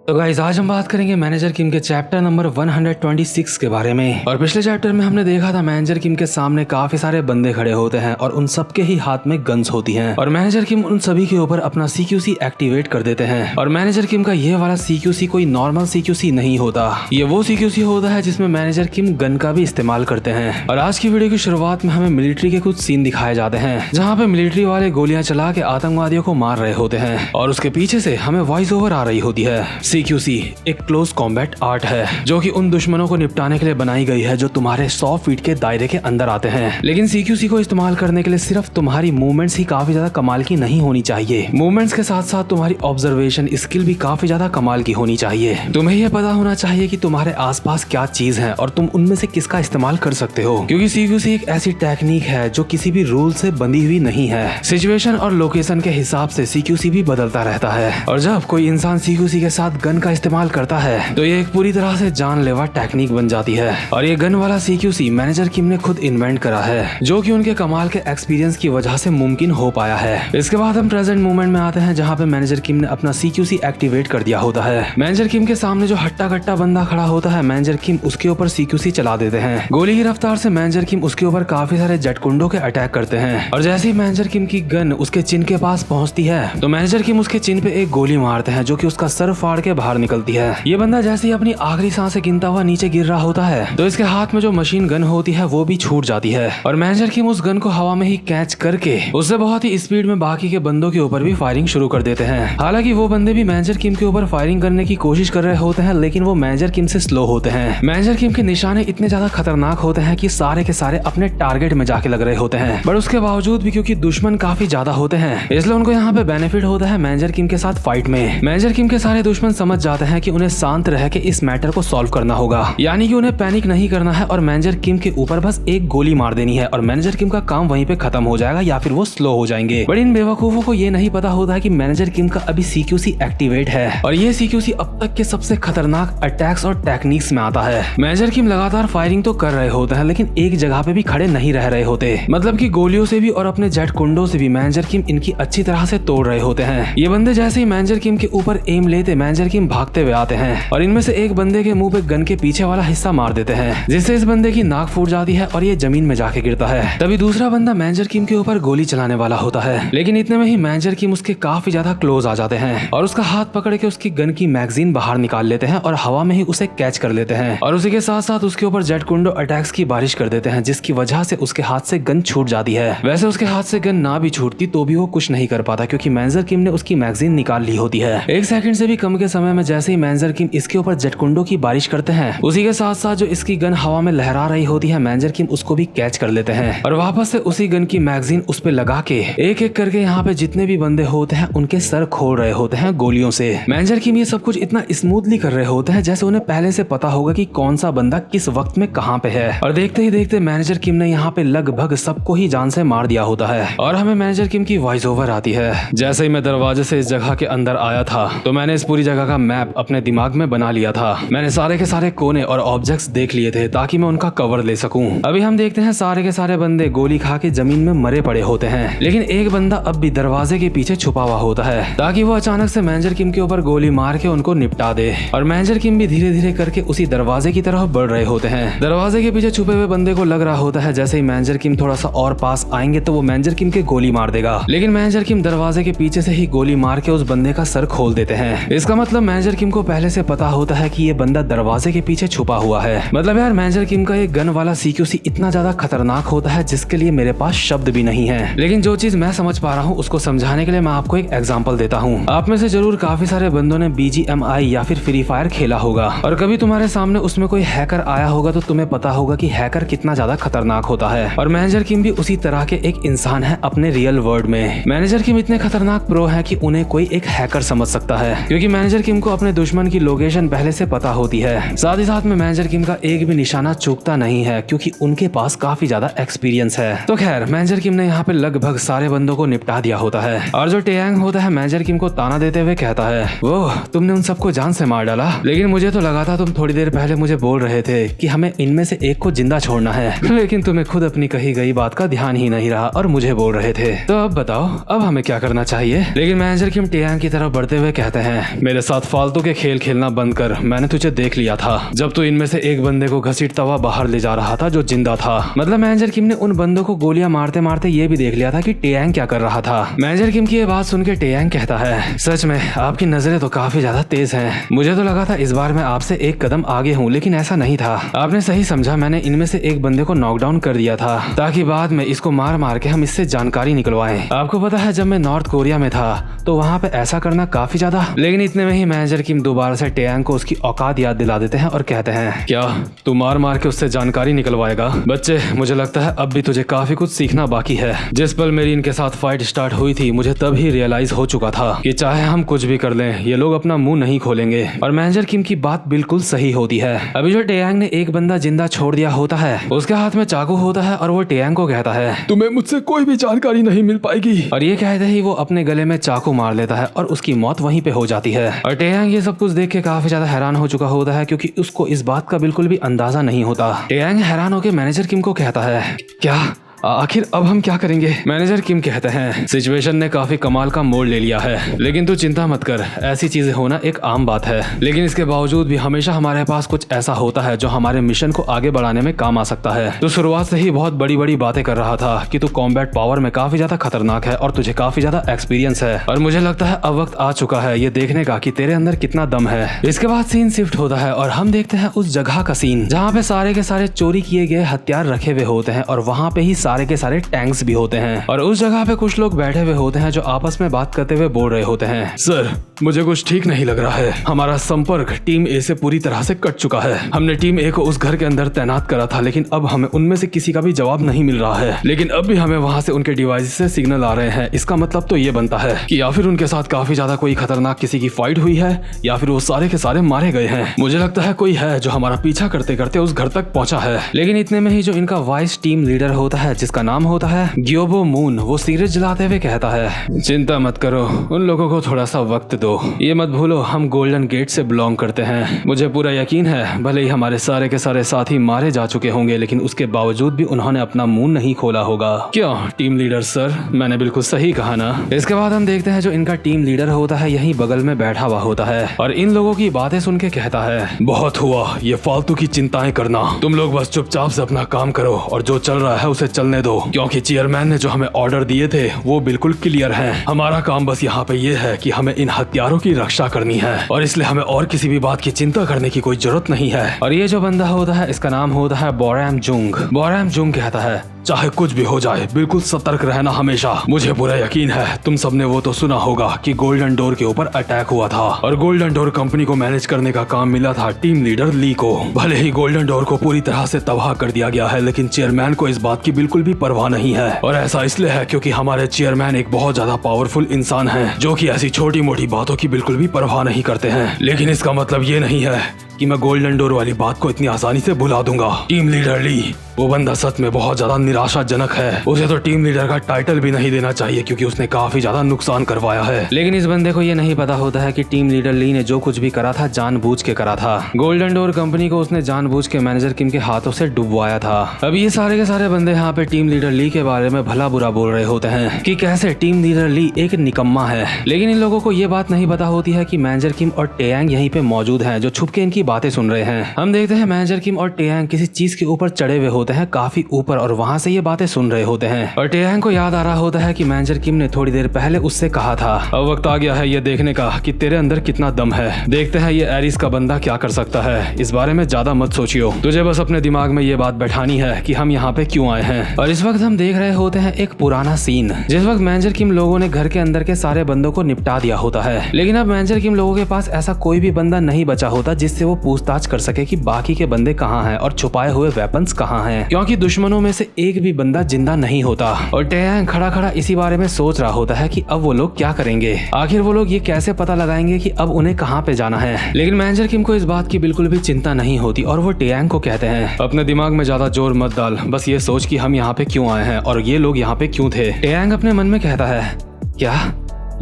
तो गाइस आज हम बात करेंगे मैनेजर किम के चैप्टर नंबर 126 के बारे में। और पिछले चैप्टर में हमने देखा था मैनेजर किम के सामने काफी सारे बंदे खड़े होते हैं और उन सबके ही हाथ में गन्स होती हैं और मैनेजर किम उन सभी के ऊपर अपना सीक्यूसी एक्टिवेट कर देते हैं। और मैनेजर किम का ये वाला सीक्यूसी कोई नॉर्मल सीक्यूसी नहीं होता, ये वो सीक्यूसी होता है जिसमें मैनेजर किम गन का भी इस्तेमाल करते हैं। और आज की वीडियो की शुरुआत में हमें मिलिट्री के कुछ सीन दिखाए जाते हैं जहाँ पे मिलिट्री वाले गोलियां चला के आतंकवादियों को मार रहे होते हैं और उसके पीछे से हमें वॉइस ओवर आ रही होती है। सीक्यूसी एक क्लोज कॉम्बैट आर्ट है जो कि उन दुश्मनों को निपटाने के लिए बनाई गई है जो तुम्हारे 100 फीट के दायरे के अंदर आते हैं। लेकिन सीक्यूसी को इस्तेमाल करने के लिए सिर्फ तुम्हारी मूवमेंट्स ही काफी ज्यादा कमाल की नहीं होनी चाहिए, मूवमेंट्स के साथ साथ तुम्हारी ऑब्जर्वेशन स्किल भी काफी ज्यादा कमाल की होनी चाहिए। तुम्हें यह पता होना चाहिए कि तुम्हारे आसपास क्या चीज है और तुम उनमें से किसका इस्तेमाल कर सकते हो, क्योंकि सीक्यूसी एक ऐसी टेक्निक है जो किसी भी रूल से बंधी हुई नहीं है। सिचुएशन और लोकेशन के हिसाब से सीक्यूसी भी बदलता रहता है और जब कोई इंसान सीक्यूसी के साथ गन का इस्तेमाल करता है तो ये एक पूरी तरह से जानलेवा टेक्निक बन जाती है। और ये गन वाला सीक्यूसी मैनेजर किम ने खुद इन्वेंट करा है जो कि उनके कमाल के एक्सपीरियंस की वजह से मुमकिन हो पाया है। इसके बाद हम प्रेजेंट मोमेंट में आते हैं जहाँ पे मैनेजर किम ने अपना सीक्यूसी एक्टिवेट कर दिया होता है। मैनेजर किम के सामने जो हट्टा कट्टा बंदा खड़ा होता है मैनेजर किम उसके ऊपर सीक्यूसी चला देते हैं। गोली की रफ्तार से मैनेजर किम उसके ऊपर काफी सारे जेटकुंडों के अटैक करते हैं और जैसे ही मैनेजर किम की गन उसके चिन के पास पहुंचती है तो मैनेजर किम उसके चिन पे एक गोली मारते हैं जो कि उसका सर फाड़ के बाहर निकलती है। ये बंदा जैसे ही अपनी आखिरी सांसें गिनता हुआ नीचे गिर रहा होता है तो इसके हाथ में जो मशीन गन होती है वो भी छूट जाती है और मैनेजर किम उस गन को हवा में ही कैच करके उससे बहुत ही स्पीड में बाकी के बंदों के ऊपर भी फायरिंग शुरू कर देते हैं। हालांकि वो बंदे भी मैनेजर किम के ऊपर फायरिंग करने की कोशिश कर रहे होते हैं लेकिन वो मैनेजर किम से स्लो होते हैं। मैनेजर किम के निशाने इतने ज्यादा खतरनाक होते हैं कि सारे के सारे अपने टारगेट में जाके लग रहे होते हैं, बट उसके बावजूद भी क्योंकि दुश्मन काफी ज्यादा होते हैं इसलिए उनको यहाँ पे बेनिफिट होता है मैनेजर किम के साथ फाइट में। मैनेजर किम के सारे दुश्मन समझ जाते हैं कि उन्हें शांत रह के इस मैटर को सॉल्व करना होगा, यानी कि उन्हें पैनिक नहीं करना है और मैनेजर किम के ऊपर बस एक गोली मार देनी है और मैनेजर किम का काम वहीं पे खत्म हो जाएगा या फिर वो स्लो हो जाएंगे। बट इन बेवकूफों को ये नहीं पता होता है कि मैनेजर किम का अभी सीक्यूसी एक्टिवेट है और ये सीक्यूसी अब तक के सबसे खतरनाक अटैक्स और टेक्निक्स में आता है। मैनेजर किम लगातार फायरिंग तो कर रहे होते हैं लेकिन एक जगह पे भी खड़े नहीं रह रहे होते, मतलब कि गोलियों से भी और अपने जेट कुंडों से भी मैनेजर किम इनकी अच्छी तरह से तोड़ रहे होते हैं। ये बंदे जैसे ही मैनेजर किम के ऊपर एम लेते मैनेजर किम भागते हुए आते हैं और इनमें से एक बंदे के मुंह पे गन के पीछे वाला हिस्सा मार देते हैं जिससे इस बंदे की नाक फूट जाती है और ये जमीन में जाके गिरता है। तभी दूसरा बंदा मैनेजर किम के ऊपर गोली चलाने वाला होता है लेकिन इतने में ही मैनेजर किम उसके काफी ज्यादा क्लोज आ जाते हैं और उसका हाथ पकड़ के उसकी गन की मैगजीन बाहर निकाल लेते हैं और हवा में ही उसे कैच कर लेते हैं और उसी के साथ साथ उसके ऊपर जेट कुंडो अटैक्स की बारिश कर देते हैं जिसकी वजह से उसके हाथ से गन छूट जाती है। वैसे उसके हाथ से गन ना भी छूटती तो भी वो कुछ नहीं कर पाता क्योंकि मैनेजर किम ने उसकी मैगजीन निकाल ली होती है। एक सेकंड से भी कम के समय में जैसे ही मैनेजर किम इसके ऊपर जेटकुंडो की बारिश करते हैं उसी के साथ साथ जो इसकी गन हवा में लहरा रही होती है मैनेजर किम उसको भी कैच कर लेते हैं और वापस से उसी गन की मैगजीन उस पे लगा के एक एक करके यहाँ पे जितने भी बंदे होते हैं उनके सर खोल रहे होते हैं गोलियों से। मैनेजर किम ये सब कुछ इतना स्मूथली कर रहे होते हैं जैसे उन्हें पहले से पता होगा कि कौन सा बंदा किस वक्त में कहाँ पे है और देखते ही देखते मैनेजर किम ने यहाँ पे लगभग सबको ही जान से मार दिया होता है। और हमें मैनेजर किम की वॉइस ओवर आती है, जैसे ही मैं दरवाजे से इस जगह के अंदर आया था तो मैंने इस पूरी जगह का मैप अपने दिमाग में बना लिया था। मैंने सारे के सारे कोने और ऑब्जेक्ट्स देख लिए थे ताकि मैं उनका कवर ले सकूं। अभी हम देखते हैं सारे के सारे बंदे गोली खा के जमीन में मरे पड़े होते हैं लेकिन एक बंदा अब भी दरवाजे के पीछे छुपा हुआ होता है ताकि वो अचानक से मैनेजर किम के ऊपर गोली मार के उनको निपटा दे। और मैनेजर किम भी धीरे धीरे करके उसी दरवाजे की तरफ बढ़ रहे होते हैं। दरवाजे के पीछे छुपे हुए बंदे को लग रहा होता है जैसे ही मैनेजर किम थोड़ा सा और पास आएंगे तो वो मैनेजर किम के गोली मार देगा, लेकिन मैनेजर किम दरवाजे के पीछे से ही गोली मार के उस बंदे का सर खोल देते हैं। इसका मतलब मैनेजर किम को पहले से पता होता है कि ये बंदा दरवाजे के पीछे छुपा हुआ है। मतलब यार मैनेजर किम का ये गन वाला सीक्यूसी इतना ज्यादा खतरनाक होता है जिसके लिए मेरे पास शब्द भी नहीं है। लेकिन जो चीज मैं समझ पा रहा हूँ उसको समझाने के लिए मैं आपको एक एग्जांपल देता हूँ। आप में से जरूर काफी सारे बंदों ने BGMI या फिर फ्री फायर खेला होगा और कभी तुम्हारे सामने उसमें कोई हैकर आया होगा तो तुम्हें पता होगा कि हैकर कितना ज्यादा खतरनाक होता है। और मैनेजर किम भी उसी तरह के एक इंसान है अपने रियल वर्ल्ड में। मैनेजर किम इतने खतरनाक प्रो है कि उन्हें कोई एक हैकर समझ सकता है क्योंकि मैनेजर किम को अपने दुश्मन की लोकेशन पहले से पता होती है। साथ ही साथ में मैनेजर किम का एक भी निशाना चूकता नहीं है क्योंकि उनके पास काफी ज्यादा एक्सपीरियंस है। तो खैर मैनेजर किम ने यहाँ पे लगभग सारे बंदों को निपटा दिया होता है और जो टेयांग होता है मैनेजर किम को ताना देते हुए कहता है, वो तुमने उन सबको जान से मार डाला लेकिन मुझे तो लगा था तुम थोड़ी देर पहले मुझे बोल रहे थे कि हमें इनमें से एक को जिंदा छोड़ना है, लेकिन तुम्हें खुद अपनी कही गई बात का ध्यान ही नहीं रहा और मुझे बोल रहे थे। तो अब बताओ अब हमें क्या करना चाहिए। लेकिन मैनेजर किम टेयांग की तरफ बढ़ते हुए कहते हैं, मेरे साथ साथ फालतू के खेल खेलना बंद कर, मैंने तुझे देख लिया था जब तू इनमें से एक बंदे को घसीटता हुआ बाहर ले जा रहा था जो जिंदा था। मतलब मैनेजर किम ने उन बंदों को गोलियां मारते मारते ये भी देख लिया था कि टेयांग क्या कर रहा था। मैनेजर किम की ये बात सुन के टेयांग कहता है, सच में आपकी नजरें तो काफी ज्यादा तेज हैं। मुझे तो लगा था इस बार मैं आपसे एक कदम आगे हूँ, लेकिन ऐसा नहीं था। आपने सही समझा, मैंने इनमें से एक बंदे को नॉकडाउन कर दिया था ताकि बाद में इसको मार मार के हम इससे जानकारी निकलवाएं। आपको पता है जब मैं नॉर्थ कोरिया में था तो वहाँ पे ऐसा करना काफी ज्यादा। लेकिन इतने में ही मैनेजर किम दोबारा से टेयांग को उसकी औकात याद दिला देते हैं और कहते हैं, क्या तू मार मार के उससे जानकारी निकलवाएगा? बच्चे, मुझे लगता है अब भी तुझे काफी कुछ सीखना बाकी है। जिस पल मेरी इनके साथ फाइट स्टार्ट हुई थी मुझे तब ही रियलाइज हो चुका था कि चाहे हम कुछ भी कर लें ये लोग अपना मुंह नहीं खोलेंगे। और मैनेजर किम की बात बिल्कुल सही होती है। अभी जो टेयांग ने एक बंदा जिंदा छोड़ दिया होता है उसके हाथ में चाकू होता है और वो टेयांग को कहता है, तुम्हें मुझसे कोई भी जानकारी नहीं मिल पाएगी। और ये कहते ही वो अपने गले में चाकू मार लेता है और उसकी मौत वहीं पे हो जाती है। और टेयांग ये सब कुछ देख के काफी ज्यादा हैरान हो चुका होता है क्योंकि उसको इस बात का बिल्कुल भी अंदाजा नहीं होता। टेयांग हैरान होकर मैनेजर किम को कहता है, क्या आखिर अब हम क्या करेंगे? मैनेजर किम कहते हैं, सिचुएशन ने काफी कमाल का मोड़ ले लिया है, लेकिन तू चिंता मत कर, ऐसी चीजें होना एक आम बात है। लेकिन इसके बावजूद भी हमेशा हमारे पास कुछ ऐसा होता है जो हमारे मिशन को आगे बढ़ाने में काम आ सकता है। तू शुरुआत से ही बहुत बड़ी बड़ी बातें कर रहा था कि तू कॉम्बैट पावर में काफी ज्यादा खतरनाक है और तुझे काफी ज्यादा एक्सपीरियंस है, और मुझे लगता है अब वक्त आ चुका है ये देखने का कि तेरे अंदर कितना दम है। इसके बाद सीन शिफ्ट होता है और हम देखते हैं उस जगह का सीन जहाँ पे सारे के सारे चोरी किए गए हथियार रखे हुए होते हैं और वहाँ पे ही सारे के सारे टैंक्स भी होते हैं। और उस जगह पे कुछ लोग बैठे हुए होते हैं जो आपस में बात करते हुए बोल रहे होते हैं, सर मुझे कुछ ठीक नहीं लग रहा है। हमारा संपर्क टीम ए से पूरी तरह से कट चुका है। हमने टीम ए को उस घर के अंदर तैनात करा था, लेकिन अब हमें उनमें से किसी का भी जवाब नहीं मिल रहा है। लेकिन अब भी हमें वहाँ से उनके डिवाइस से सिग्नल आ रहे हैं। इसका मतलब तो ये बनता है कि या फिर उनके साथ काफी ज्यादा कोई खतरनाक किसी की फाइट हुई है या फिर वो सारे के सारे मारे गए हैं। मुझे लगता है कोई है जो हमारा पीछा करते करते उस घर तक पहुंचा है। लेकिन इतने में ही जो इनका वाइस टीम लीडर होता है जिसका नाम होता है ग्योबो मून, वो सिगरेट जलाते हुए कहता है, चिंता मत करो, उन लोगों को थोड़ा सा वक्त दो। ये मत भूलो हम गोल्डन गेट से बिलोंग करते हैं। मुझे पूरा यकीन है भले ही हमारे सारे के सारे साथी मारे जा चुके होंगे, लेकिन उसके बावजूद भी उन्होंने अपना मुंह नहीं खोला होगा। क्यों टीम लीडर सर, मैंने बिल्कुल सही कहा ना? इसके बाद हम देखते हैं जो इनका टीम लीडर होता है यही बगल में बैठा हुआ होता है और इन लोगों की बातें सुन के कहता है, बहुत हुआ ये फालतू की चिंताएं करना, तुम लोग बस चुपचाप से अपना काम करो और जो चल रहा है उसे चलने दो, क्योंकि चेयरमैन ने जो हमें ऑर्डर दिए थे वो बिल्कुल क्लियर हैं। हमारा काम बस यहाँ पे ये है कि हमें इन हथियारों की रक्षा करनी है और इसलिए हमें और किसी भी बात की चिंता करने की कोई जरूरत नहीं है। और ये जो बंदा होता है इसका नाम होता है बोरैम जुंग। बोरैम जुंग कहता है, चाहे कुछ भी हो जाए बिल्कुल सतर्क रहना हमेशा। मुझे पूरा यकीन है तुम सबने वो तो सुना होगा कि गोल्डन डोर के ऊपर अटैक हुआ था और गोल्डन डोर कंपनी को मैनेज करने का काम मिला था टीम लीडर ली को। भले ही गोल्डन डोर को पूरी तरह से तबाह कर दिया गया है, लेकिन चेयरमैन को इस बात की बिल्कुल भी परवाह नहीं है। और ऐसा इसलिए है क्योंकि हमारे चेयरमैन एक बहुत ज्यादा पावरफुल इंसान है जो कि ऐसी छोटी मोटी बातों की बिल्कुल भी परवाह नहीं करते हैं। लेकिन इसका मतलब ये नहीं है कि मैं गोल्डन डोर वाली बात को इतनी आसानी से भुला दूंगा। टीम लीडर ली, वो बंदा सच में बहुत ज्यादा निराशाजनक है। उसे तो टीम लीडर का टाइटल भी नहीं देना चाहिए क्योंकि उसने काफी ज्यादा नुकसान करवाया है। लेकिन इस बंदे को ये नहीं पता होता है कि टीम लीडर ली ने जो कुछ भी करा था जानबूझ के करा था। गोल्डन डोर कंपनी को उसने जानबूझ के मैनेजर किम के हाथों से डुबवाया था। अब ये सारे के सारे बंदे यहाँ पे टीम लीडर ली के बारे में भला बुरा बोल रहे होते हैं कि कैसे टीम लीडर ली एक निकम्मा है। लेकिन इन लोगों को ये बात नहीं पता होती है कि मैनेजर किम और टेयांग यहीं पे मौजूद हैं जो छुप के इनकी बातें सुन रहे हैं। हम देखते हैं मैनेजर किम और टेयांग किसी चीज के ऊपर चढ़े हुए होते हैं काफी ऊपर और वहाँ से ये बातें सुन रहे होते हैं। और टेयांग को याद आ रहा होता है कि मैनेजर किम ने थोड़ी देर पहले उससे कहा था, अब वक्त आ गया है ये देखने का कि तेरे अंदर कितना दम है। देखते हैं ये एरिस का बंदा क्या कर सकता है। इस बारे में ज्यादा मत सोचियो, तुझे बस अपने दिमाग में ये बात बैठानी है कि हम यहाँ पे क्यों आए हैं। और इस वक्त हम देख रहे होते हैं एक पुराना सीन जिस वक्त मैनेजर किम लोगों ने घर के अंदर के सारे बंदों को निपटा दिया होता है। लेकिन अब मैनेजर किम लोगों के पास ऐसा कोई भी बंदा नहीं बचा होता जिससे वो पूछताछ कर सके कि बाकी के बंदे कहाँ हैं और छुपाए हुए वेपन्स कहाँ हैं, क्योंकि दुश्मनों में से एक भी बंदा जिंदा नहीं होता। और टेयांग खड़ा खड़ा इसी बारे में सोच रहा होता है कि अब वो लोग क्या करेंगे, आखिर वो लोग ये कैसे पता लगाएंगे कि अब उन्हें कहाँ पे जाना है। लेकिन मैनेजर किम को इस बात की बिल्कुल भी चिंता नहीं होती और वो टेयांग को कहते हैं, अपने दिमाग में ज्यादा जोर मत डाल, बस ये सोच कि हम यहाँ पे क्यों आए हैं और ये लोग यहाँ पे क्यों थे। टेयांग अपने मन में कहता है, क्या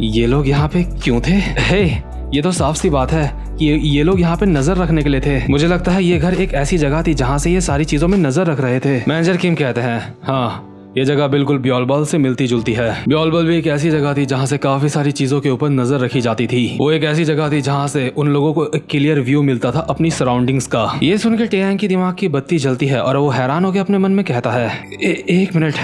ये लोग यहाँ पे क्यों थे? हे, ये तो साफ सी बात है कि ये लोग यहाँ पे नजर रखने के लिए थे। मुझे लगता है ये घर एक ऐसी जगह थी जहाँ से ये सारी चीजों में नजर रख रहे थे। मैनेजर किम कहते हैं, हाँ ये जगह बिल्कुल ब्योलबल से मिलती जुलती है। ब्योलबल भी एक ऐसी जगह थी जहाँ से काफी सारी चीजों के ऊपर नजर रखी जाती थी। वो एक ऐसी जगह थी जहाँ से उन लोगों को एक क्लियर व्यू मिलता था अपनी सराउंडिंग्स का। ये सुन के टेयांग की दिमाग की बत्ती जलती है और वो हैरान होकर अपने मन में कहता है, एक मिनट,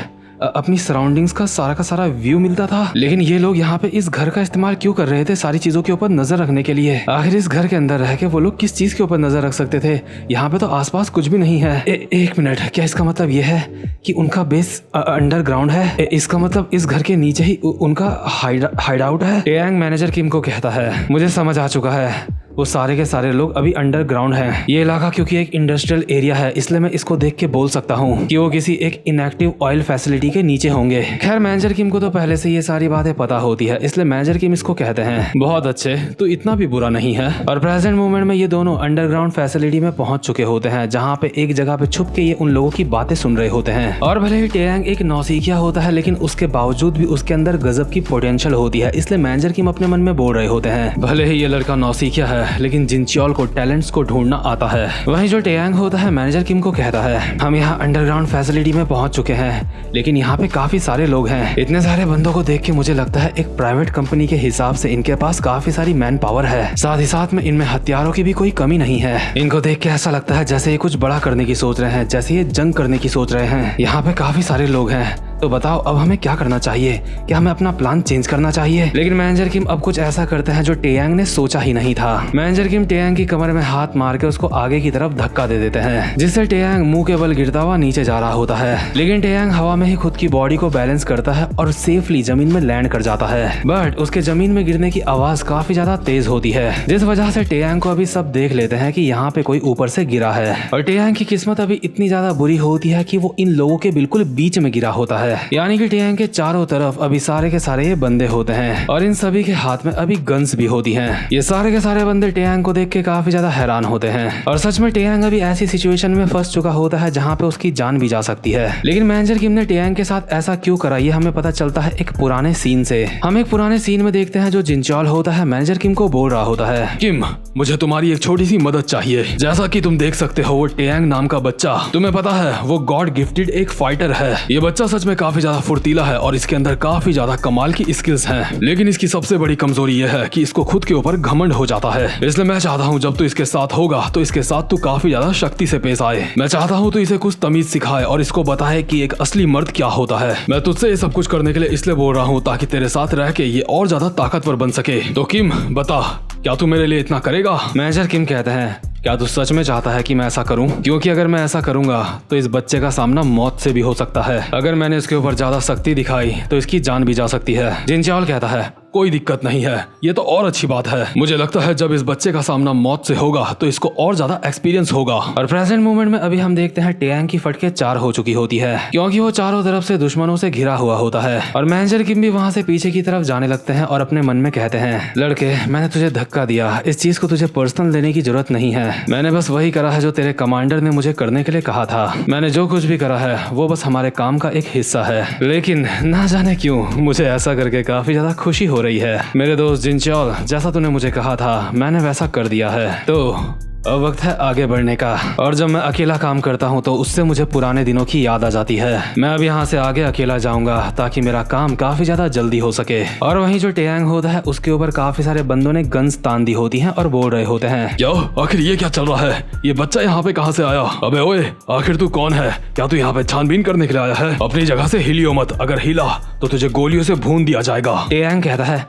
अपनी सराउंडिंग्स का सारा व्यू मिलता था, लेकिन ये लोग यहाँ पे इस घर का इस्तेमाल क्यों कर रहे थे सारी चीजों के ऊपर नजर रखने के लिए? आखिर इस घर के अंदर रह के वो लोग किस चीज के ऊपर नजर रख सकते थे? यहाँ पे तो आसपास कुछ भी नहीं है। एक मिनट, क्या इसका मतलब ये है कि उनका बेस अंडरग्राउंड है? इसका मतलब इस घर के नीचे ही उनका हाइड आउट है? टेयांग मैनेजर किम को कहता है, मुझे समझ आ चुका है, वो सारे के सारे लोग अभी अंडरग्राउंड हैं। ये इलाका क्योंकि एक इंडस्ट्रियल एरिया है, इसलिए मैं इसको देख के बोल सकता हूँ कि वो किसी एक इनएक्टिव ऑयल फैसिलिटी के नीचे होंगे। खैर मैनेजर किम को तो पहले से ये सारी बातें पता होती है, इसलिए मैनेजर किम इसको कहते हैं, बहुत अच्छे, तो इतना भी बुरा नहीं है। और प्रेजेंट मोमेंट में ये दोनों अंडरग्राउंड फैसिलिटी में पहुंच चुके होते हैं, जहाँ पे एक जगह पे छुप के ये उन लोगों की बातें सुन रहे होते हैं। और भले ही टेयांग एक नौसिखिया होता है, लेकिन उसके बावजूद भी उसके अंदर गजब की पोटेंशियल होती है, इसलिए मैनेजर किम अपने मन में बोल रहे होते हैं, भले ही ये लड़का नौसिखिया है, लेकिन जिनचियोल को टैलेंट्स को ढूंढना आता है। वहीं जो टेयांग होता है मैनेजर किम को कहता है, हम यहाँ अंडरग्राउंड फैसिलिटी में पहुंच चुके हैं, लेकिन यहाँ पे काफी सारे लोग हैं। इतने सारे बंदों को देख के मुझे लगता है एक प्राइवेट कंपनी के हिसाब से इनके पास काफी सारी मैन पावर है, साथ ही साथ में इनमें हथियारों की भी कोई कमी नहीं है। इनको देख के ऐसा लगता है जैसे ये कुछ बड़ा करने की सोच रहे हैं, जैसे ये जंग करने की सोच रहे हैं। यहाँ पे काफी सारे लोग हैं, तो बताओ अब हमें क्या करना चाहिए? क्या हमें अपना प्लान चेंज करना चाहिए? लेकिन मैनेजर किम अब कुछ ऐसा करते हैं जो टेयांग ने सोचा ही नहीं था। मैनेजर किम टेयांग की कमर में हाथ मार के उसको आगे की तरफ धक्का दे देते हैं, जिससे टेयांग मुंह के बल गिरता हुआ नीचे जा रहा होता है। लेकिन टेयांग हवा में ही खुद की बॉडी को बैलेंस करता है और सेफली जमीन में लैंड कर जाता है। बट उसके जमीन में गिरने की आवाज काफी ज्यादा तेज होती है, जिस वजह से टेयांग को अभी सब देख लेते हैं कि यहाँ पे कोई ऊपर से गिरा है। और टेयांग की किस्मत अभी इतनी ज्यादा बुरी होती है कि वो इन लोगों के बिल्कुल बीच में गिरा होता है, यानी कि टेयांग के चारों तरफ अभी सारे के सारे ये बंदे होते हैं और इन सभी के हाथ में अभी गन्स भी होती हैं। ये सारे के सारे बंदे टेयांग को देख के काफी ज्यादा हैरान होते हैं और सच में टेयांग अभी ऐसी सिचुएशन में फंस चुका होता है जहाँ पे उसकी जान भी जा सकती है। लेकिन मैनेजर किम ने टेयांग के साथ ऐसा क्यों करा ये हमें पता चलता है एक पुराने सीन से। हम एक पुराने सीन में देखते हैं जो जिनचॉल होता है मैनेजर किम को बोल रहा होता है, किम मुझे तुम्हारी एक छोटी सी मदद चाहिए। जैसा कि तुम देख सकते हो वो टेयांग नाम का बच्चा, तुम्हें पता है वो गॉड गिफ्टेड एक फाइटर है। ये बच्चा सच में काफी ज्यादा फुर्तीला है और इसके अंदर काफी ज्यादा कमाल की स्किल्स हैं, लेकिन इसकी सबसे बड़ी कमजोरी यह है कि इसको खुद के ऊपर घमंड हो जाता है। इसलिए मैं चाहता हूँ जब तू इसके साथ होगा तो इसके साथ तू काफी ज्यादा शक्ति से पेश आए। मैं चाहता हूँ तू इसे कुछ तमीज सिखाए और इसको बताए कि एक असली मर्द क्या होता है। मैं तुझसे ये सब कुछ करने के लिए इसलिए बोल रहा हूँ ताकि तेरे साथ रह के ये और ज्यादा ताकतवर बन सके। तो किम बता, क्या तू मेरे लिए इतना करेगा? मैनेजर किम कहते हैं, क्या तू सच में चाहता है कि मैं ऐसा करूं? क्योंकि अगर मैं ऐसा करूंगा तो इस बच्चे का सामना मौत से भी हो सकता है। अगर मैंने इसके ऊपर ज्यादा सख्ती दिखाई तो इसकी जान भी जा सकती है। जिनचॉल कहता है, कोई दिक्कत नहीं है, ये तो और अच्छी बात है। मुझे लगता है जब इस बच्चे का सामना मौत से होगा तो इसको और ज्यादा एक्सपीरियंस होगा। और प्रेजेंट मोमेंट में अभी हम देखते हैं टेयांग की फटके 4 हो चुकी होती है, क्योंकि वो चारों तरफ से दुश्मनों से घिरा हुआ होता है। और मैनेजर किम भी वहाँ से पीछे की तरफ जाने लगते हैं और अपने मन में कहते हैं, लड़के मैंने तुझे धक्का दिया, इस चीज को तुझे पर्सनल लेने की जरूरत नहीं है। मैंने बस वही करा है जो तेरे कमांडर ने मुझे करने के लिए कहा था। मैंने जो कुछ भी करा है वो बस हमारे काम का एक हिस्सा है। लेकिन ना जाने क्यों मुझे ऐसा करके काफी ज्यादा खुशी हो रही है। मेरे दोस्त जिनचॉल, जैसा तूने मुझे कहा था मैंने वैसा कर दिया है, तो अब वक्त है आगे बढ़ने का। और जब मैं अकेला काम करता हूँ तो उससे मुझे पुराने दिनों की याद आ जाती है। मैं अब यहाँ से आगे अकेला जाऊंगा ताकि मेरा काम काफी ज्यादा जल्दी हो सके। और वहीं जो टेयांग होता है उसके ऊपर काफी सारे बंदों ने गन्स तान दी होती हैं और बोल रहे होते हैं, क्या आखिर ये क्या चल रहा है? ये बच्चा यहाँ पे कहाँ से आया? अबे ओए, आखिर तू कौन है? क्या तू यहाँ पे छानबीन करने के लिए आया है? अपनी जगह से हिलियो मत, अगर हिला तो तुझे गोलियों से भून दिया जाएगा। टेयांग कहता है,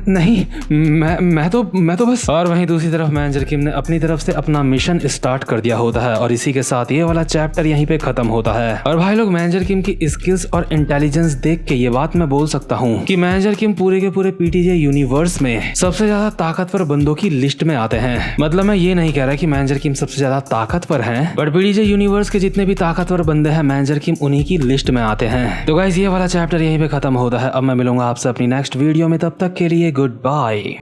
नहीं मैं तो बस। और वहीं दूसरी तरफ मैनेजर किम ने अपनी तरफ से अपना मिशन स्टार्ट कर दिया होता है और इसी के साथ ये वाला चैप्टर यहीं पे खत्म होता है। और भाई लोग, मैनेजर किम की स्किल्स और इंटेलिजेंस देख के ये बात मैं बोल सकता हूँ कि मैनेजर किम पूरे के पूरे पीटीजे यूनिवर्स में सबसे ज्यादा ताकतवर बंदों की लिस्ट में आते हैं। मतलब मैं ये नहीं कह रहा कि मैनेजर किम सबसे ज्यादा ताकतवर हैं, बट पीटीजे यूनिवर्स के जितने भी ताकतवर बंदे हैं मैनेजर किम उन्हीं की लिस्ट में आते हैं। तो गाइस, ये वाला चैप्टर यहीं पे खत्म होता है। अब मैं मिलूंगा आपसे अपनी नेक्स्ट वीडियो में, तब तक के लिए गुड बाय।